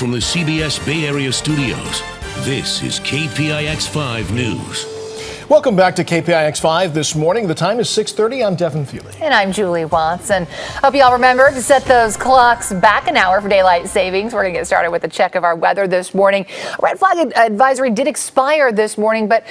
from the CBS Bay Area studios, this is KPIX 5 News. Welcome back to KPIX 5 this morning. The time is 6:30. I'm Devin Fehely. And I'm Julie Watson. Hope you all remember to set those clocks back an hour for daylight savings. We're going to get started with a check of our weather this morning. A red flag advisory did expire this morning, but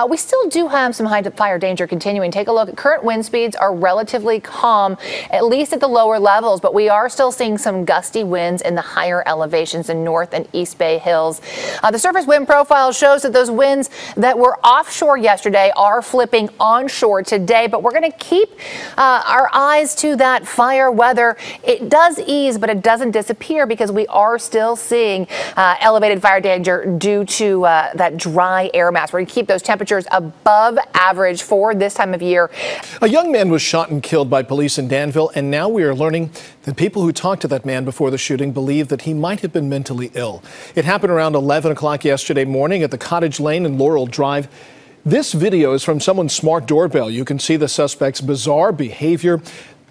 we still do have some high fire danger continuing. Take a look. Current wind speeds are relatively calm, at least at the lower levels, but we are still seeing some gusty winds in the higher elevations in North and East Bay Hills. The surface wind profile shows that those winds that were offshore yesterday are flipping onshore today, but we're going to keep our eyes to that fire weather. It does ease, but it doesn't disappear because we are still seeing elevated fire danger due to that dry air mass. We're going to keep those temperatures above average for this time of year. A young man was shot and killed by police in Danville, and now we are learning that people who talked to that man before the shooting believe that he might have been mentally ill. It happened around 11 o'clock yesterday morning at the Cottage Lane and Laurel Drive. This video is from someone's smart doorbell. You can see the suspect's bizarre behavior.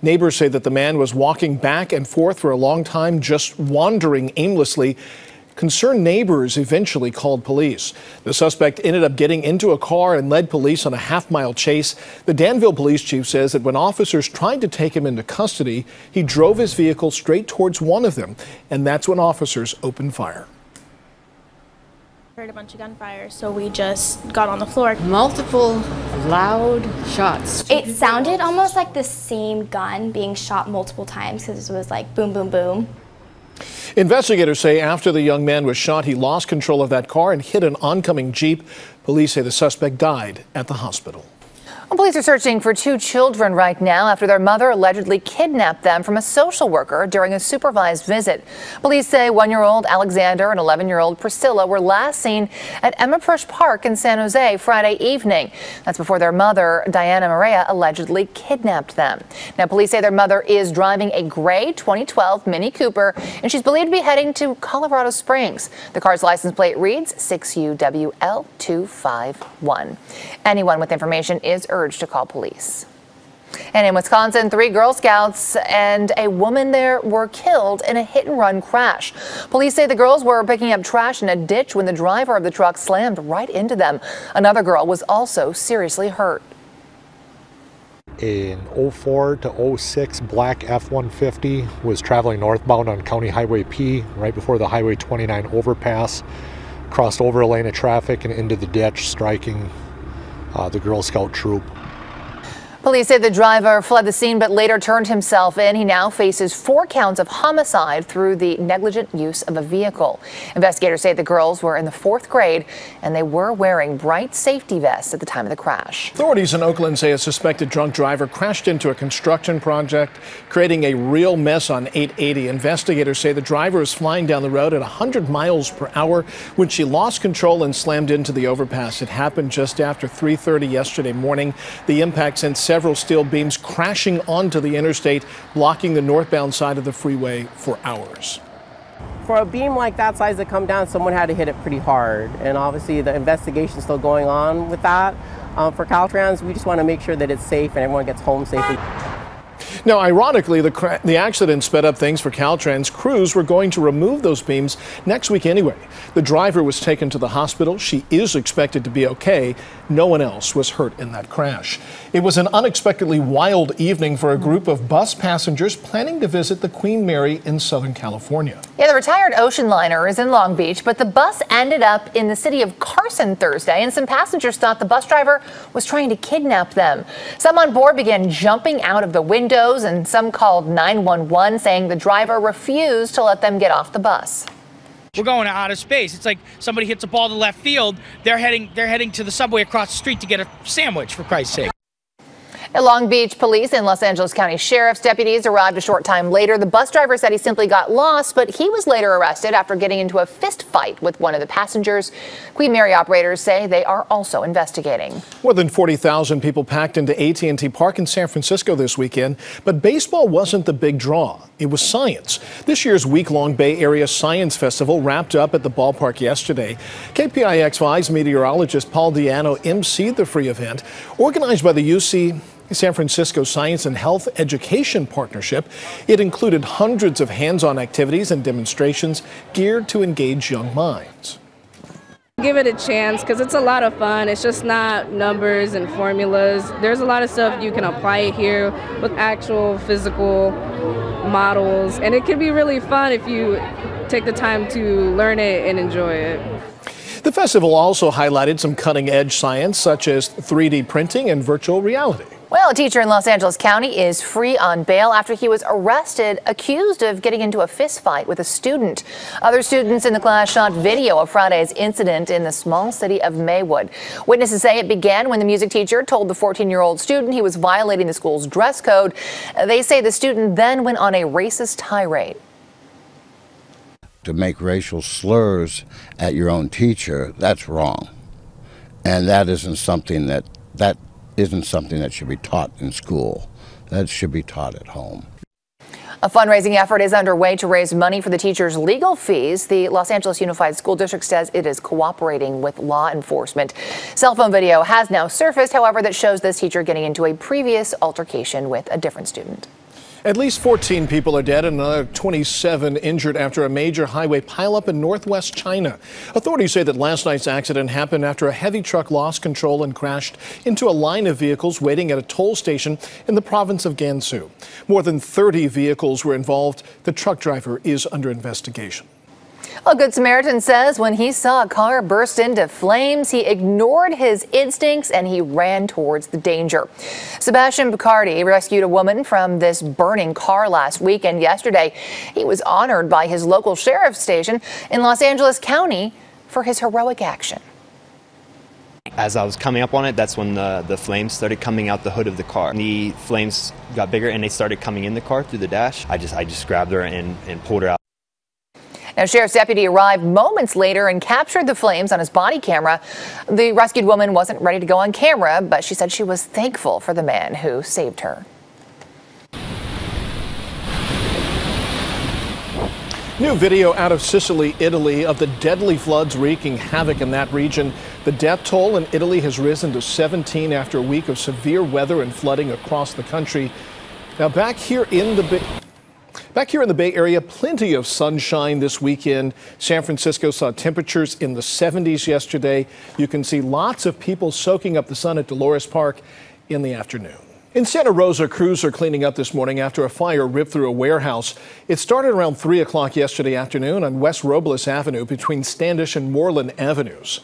Neighbors say that the man was walking back and forth for a long time, just wandering aimlessly. Concerned neighbors eventually called police. The suspect ended up getting into a car and led police on a half-mile chase. The Danville police chief says that when officers tried to take him into custody, he drove his vehicle straight towards one of them, and that's when officers opened fire. Heard a bunch of gunfire, so we just got on the floor. Multiple loud shots. It sounded almost like the same gun being shot multiple times because it was like boom, boom, boom. Investigators say after the young man was shot, he lost control of that car and hit an oncoming Jeep. Police say the suspect died at the hospital. Well, police are searching for two children right now after their mother allegedly kidnapped them from a social worker during a supervised visit. Police say 1-year-old Alexander and 11-year-old Priscilla were last seen at Emma Prush Park in San Jose Friday evening. That's before their mother, Diana Maria, allegedly kidnapped them. Now, police say their mother is driving a gray 2012 Mini Cooper, and she's believed to be heading to Colorado Springs. The car's license plate reads 6UWL251. Anyone with information is urged to call police. And in Wisconsin, 3 Girl Scouts and a woman there were killed in a hit-and-run crash. Police say the girls were picking up trash in a ditch when the driver of the truck slammed right into them. Another girl was also seriously hurt. An 04 to 06 black F-150 was traveling northbound on County Highway P right before the Highway 29 overpass, crossed over a lane of traffic and into the ditch, striking the Girl Scout troop. Police say the driver fled the scene but later turned himself in. He now faces 4 counts of homicide through the negligent use of a vehicle. Investigators say the girls were in the 4th grade and they were wearing bright safety vests at the time of the crash. Authorities in Oakland say a suspected drunk driver crashed into a construction project, creating a real mess on 880. Investigators say the driver was flying down the road at 100 miles per hour when she lost control and slammed into the overpass. It happened just after 3:30 yesterday morning. The impact sent several steel beams crashing onto the interstate, blocking the northbound side of the freeway for hours. For a beam like that size to come down, someone had to hit it pretty hard. And obviously the investigation is still going on with that. For Caltrans, we just want to make sure that it's safe and everyone gets home safely. Now, ironically, the accident sped up things for Caltrans. Crews were going to remove those beams next week anyway. The driver was taken to the hospital. She is expected to be okay. No one else was hurt in that crash. It was an unexpectedly wild evening for a group of bus passengers planning to visit the Queen Mary in Southern California. Yeah, the retired ocean liner is in Long Beach, but the bus ended up in the city of Carson Thursday, and some passengers thought the bus driver was trying to kidnap them. Some on board began jumping out of the windows, and some called 911 saying the driver refused to let them get off the bus. We're going to outer space. It's like somebody hits a ball to left field. They're heading to the subway across the street to get a sandwich, for Christ's sake. Long Beach police and Los Angeles County Sheriff's deputies arrived a short time later. The bus driver said he simply got lost, but he was later arrested after getting into a fist fight with one of the passengers. Queen Mary operators say they are also investigating. More than 40,000 people packed into AT&T Park in San Francisco this weekend, but baseball wasn't the big draw. It was science. This year's week-long Bay Area Science Festival wrapped up at the ballpark yesterday. KPIX 5's meteorologist Paul Diano emceed the free event, organized by the UC San Francisco Science and Health Education Partnership. It included hundreds of hands-on activities and demonstrations geared to engage young minds. Give it a chance because it's a lot of fun. It's just not numbers and formulas. There's a lot of stuff you can apply here with actual physical models, and it can be really fun if you take the time to learn it and enjoy it. The festival also highlighted some cutting-edge science such as 3D printing and virtual reality. Well, a teacher in Los Angeles County is free on bail after he was arrested, accused of getting into a fist fight with a student. Other students in the class shot video of Friday's incident in the small city of Maywood. Witnesses say it began when the music teacher told the 14-year-old student he was violating the school's dress code. They say the student then went on a racist tirade. To make racial slurs at your own teacher, that's wrong. And that isn't something that should be taught in school. That should be taught at home. A fundraising effort is underway to raise money for the teacher's legal fees. The Los Angeles Unified School District says it is cooperating with law enforcement. Cell phone video has now surfaced, however, that shows this teacher getting into a previous altercation with a different student. At least 14 people are dead and another 27 injured after a major highway pileup in northwest China. Authorities say that last night's accident happened after a heavy truck lost control and crashed into a line of vehicles waiting at a toll station in the province of Gansu. More than 30 vehicles were involved. The truck driver is under investigation. A Good Samaritan says when he saw a car burst into flames, he ignored his instincts and he ran towards the danger. Sebastian Picardi rescued a woman from this burning car last week, and yesterday he was honored by his local sheriff's station in Los Angeles County for his heroic action. As I was coming up on it, that's when the flames started coming out the hood of the car. The flames got bigger and they started coming in the car through the dash. I just grabbed her and pulled her out. Now, sheriff's deputy arrived moments later and captured the flames on his body camera. The rescued woman wasn't ready to go on camera, but she said she was thankful for the man who saved her. New video out of Sicily, Italy, of the deadly floods wreaking havoc in that region. The death toll in Italy has risen to 17 after a week of severe weather and flooding across the country. Now, back here in the Bay Area, plenty of sunshine this weekend. San Francisco saw temperatures in the 70s yesterday. You can see lots of people soaking up the sun at Dolores Park in the afternoon. In Santa Rosa, crews are cleaning up this morning after a fire ripped through a warehouse. It started around 3 o'clock yesterday afternoon on West Robles Avenue between Standish and Moreland Avenues.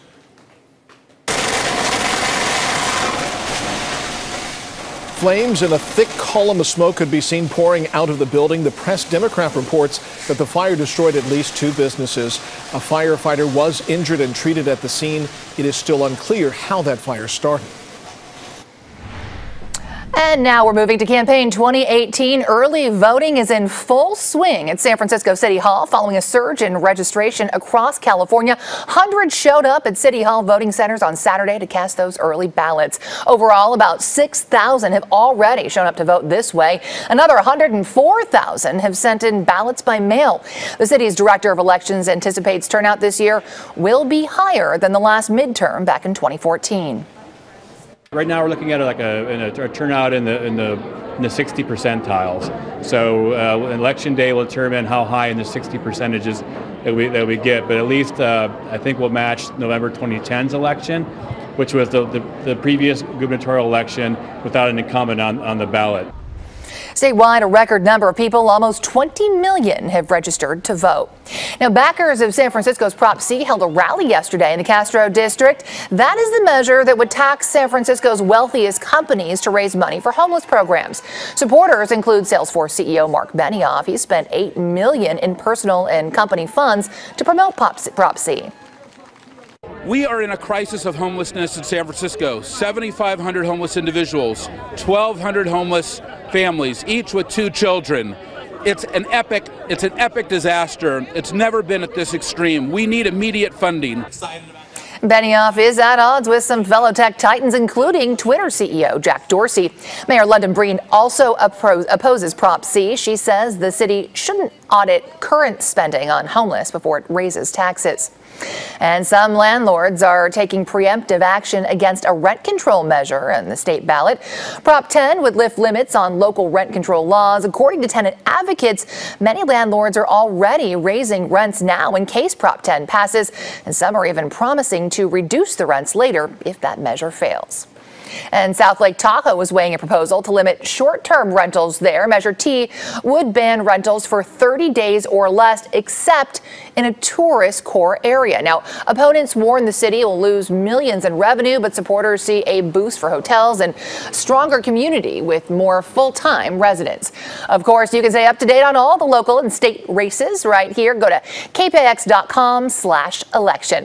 Flames and a thick column of smoke could be seen pouring out of the building. The Press Democrat reports that the fire destroyed at least 2 businesses. A firefighter was injured and treated at the scene. It is still unclear how that fire started. And now we're moving to campaign 2018. Early voting is in full swing at San Francisco City Hall following a surge in registration across California. Hundreds showed up at City Hall voting centers on Saturday to cast those early ballots. Overall, about 6,000 have already shown up to vote this way. Another 104,000 have sent in ballots by mail. The city's director of elections anticipates turnout this year will be higher than the last midterm back in 2014. Right now we're looking at a turnout in the 60 percentiles. So election day will determine how high in the 60 percentages that we get. But at least I think we'll match November 2010's election, which was the previous gubernatorial election without an incumbent on the ballot. Statewide, a record number of people, almost 20 million, have registered to vote. Now, backers of San Francisco's Prop C held a rally yesterday in the Castro district. That is the measure that would tax San Francisco's wealthiest companies to raise money for homeless programs. Supporters include Salesforce CEO Mark Benioff. He spent $8 million in personal and company funds to promote Prop C. We are in a crisis of homelessness in San Francisco. 7,500 homeless individuals, 1,200 homeless families, each with 2 children. It's an epic disaster. It's never been at this extreme. We need immediate funding. Benioff is at odds with some fellow tech titans, including Twitter CEO Jack Dorsey. Mayor London Breed also opposes Prop C. She says the city shouldn't audit current spending on homeless before it raises taxes. And some landlords are taking preemptive action against a rent control measure in the state ballot. Prop 10 would lift limits on local rent control laws. According to tenant advocates, many landlords are already raising rents now in case Prop 10 passes, and some are even promising to reduce the rents later if that measure fails. And South Lake Tahoe is weighing a proposal to limit short-term rentals there. Measure T would ban rentals for 30 days or less, except in a tourist core area. Now, opponents warn the city will lose millions in revenue, but supporters see a boost for hotels and stronger community with more full-time residents. Of course, you can stay up to date on all the local and state races right here. Go to kpix.com/election.